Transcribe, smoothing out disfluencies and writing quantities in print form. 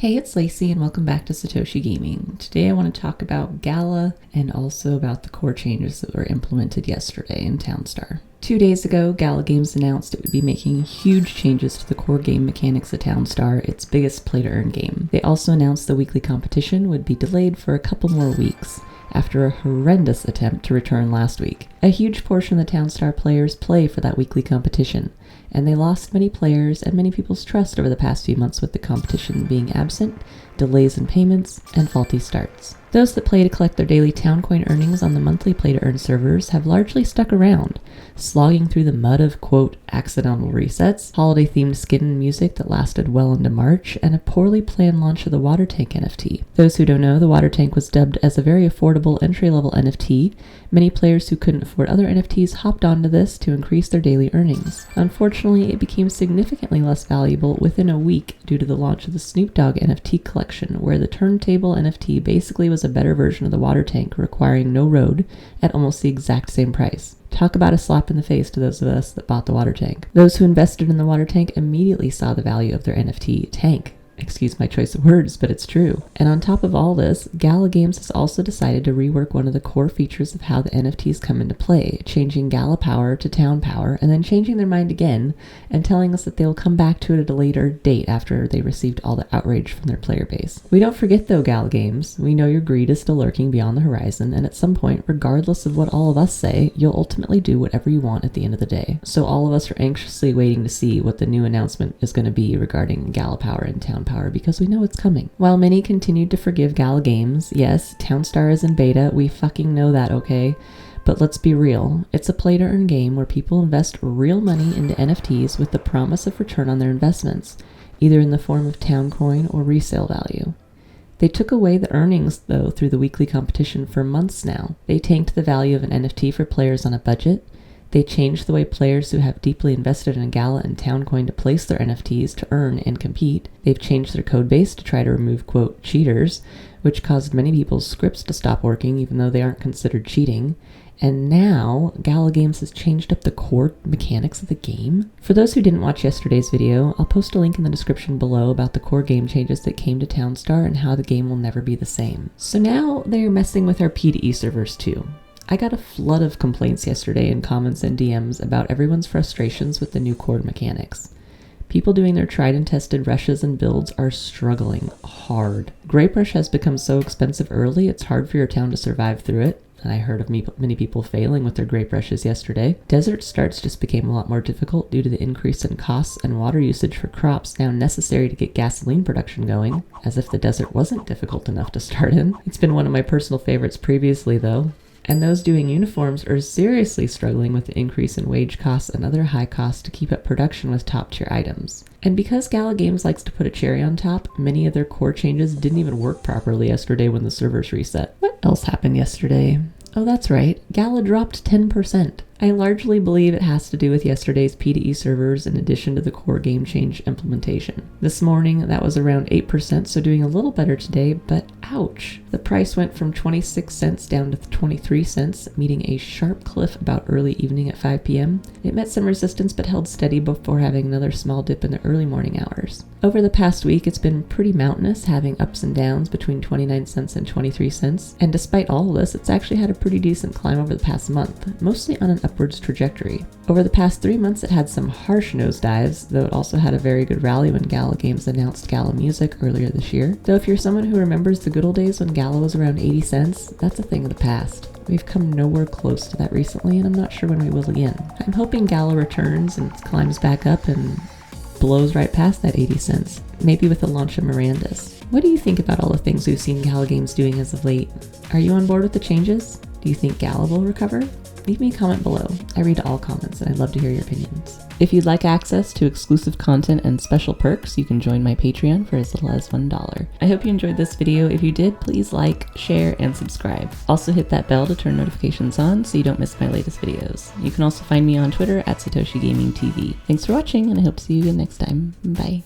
Hey, it's Lacey and welcome back to Satoshi Gaming. Today I want to talk about Gala and also about the core changes that were implemented yesterday in Townstar. 2 days ago, Gala Games announced it would be making huge changes to the core game mechanics of Townstar, its biggest play-to-earn game. They also announced the weekly competition would be delayed for a couple more weeks, after a horrendous attempt to return last week. A huge portion of the Townstar players play for that weekly competition, and they lost many players and many people's trust over the past few months with the competition being absent, delays in payments, and faulty starts. Those that play to collect their daily town coin earnings on the monthly play-to-earn servers have largely stuck around, slogging through the mud of, quote, accidental resets, holiday-themed skin and music that lasted well into March, and a poorly planned launch of the Water Tank NFT. Those who don't know, the Water Tank was dubbed as a very affordable entry-level NFT. Many players who couldn't afford other NFTs hopped onto this to increase their daily earnings. Unfortunately, it became significantly less valuable within a week due to the launch of the Snoop Dogg NFT collection, where the turntable NFT basically was a better version of the Water Tank requiring no road at almost the exact same price. Talk about a slap in the face to those of us that bought the Water Tank. Those who invested in the Water Tank immediately saw the value of their NFT tank. Excuse my choice of words, but it's true. And on top of all this, Gala Games has also decided to rework one of the core features of how the NFTs come into play, changing Gala Power to Town Power, and then changing their mind again, and telling us that they'll come back to it at a later date after they received all the outrage from their player base. We don't forget though, Gala Games. We know your greed is still lurking beyond the horizon, and at some point, regardless of what all of us say, you'll ultimately do whatever you want at the end of the day. So all of us are anxiously waiting to see what the new announcement is going to be regarding Gala Power and Town Power, because we know it's coming. While many continued to forgive Gala Games, yes, Townstar is in beta, we fucking know that, okay? But let's be real, it's a play-to-earn game where people invest real money into NFTs with the promise of return on their investments, either in the form of town coin or resale value. They took away the earnings, though, through the weekly competition for months now. They tanked the value of an NFT for players on a budget. They changed the way players who have deeply invested in Gala and Towncoin to place their NFTs to earn and compete. They've changed their code base to try to remove, quote, cheaters, which caused many people's scripts to stop working even though they aren't considered cheating. And now, Gala Games has changed up the core mechanics of the game. For those who didn't watch yesterday's video, I'll post a link in the description below about the core game changes that came to Townstar and how the game will never be the same. So now they're messing with our P2E servers too. I got a flood of complaints yesterday in comments and DMs about everyone's frustrations with the new core mechanics. People doing their tried and tested rushes and builds are struggling hard. Grape Rush has become so expensive early, it's hard for your town to survive through it. And I heard of many people failing with their grape rushes yesterday. Desert starts just became a lot more difficult due to the increase in costs and water usage for crops now necessary to get gasoline production going, as if the desert wasn't difficult enough to start in. It's been one of my personal favorites previously though. And those doing uniforms are seriously struggling with the increase in wage costs and other high costs to keep up production with top-tier items. And because Gala Games likes to put a cherry on top, many of their core changes didn't even work properly yesterday when the servers reset. What else happened yesterday? Oh, that's right. Gala dropped 10%. I largely believe it has to do with yesterday's P2E servers in addition to the core game change implementation. This morning, that was around 8%, so doing a little better today, but ouch. The price went from 26 cents down to 23 cents, meeting a sharp cliff about early evening at 5 p.m. It met some resistance but held steady before having another small dip in the early morning hours. Over the past week, it's been pretty mountainous, having ups and downs between 29 cents and 23 cents, and despite all of this, it's actually had a pretty decent climb over the past month, mostly on an upwards trajectory. Over the past 3 months, it had some harsh nosedives, though it also had a very good rally when Gala Games announced Gala Music earlier this year. Though if you're someone who remembers the good old days when Gala was around 80 cents, that's a thing of the past. We've come nowhere close to that recently, and I'm not sure when we will again. I'm hoping Gala returns and climbs back up and blows right past that 80 cents, maybe with the launch of Miranda's. What do you think about all the things we've seen Gala Games doing as of late? Are you on board with the changes? Do you think Gala will recover? Leave me a comment below. I read all comments and I'd love to hear your opinions. If you'd like access to exclusive content and special perks, you can join my Patreon for as little as $1. I hope you enjoyed this video. If you did, please like, share, and subscribe. Also hit that bell to turn notifications on so you don't miss my latest videos. You can also find me on Twitter at Satoshi Gaming TV. Thanks for watching, and I hope to see you again next time. Bye.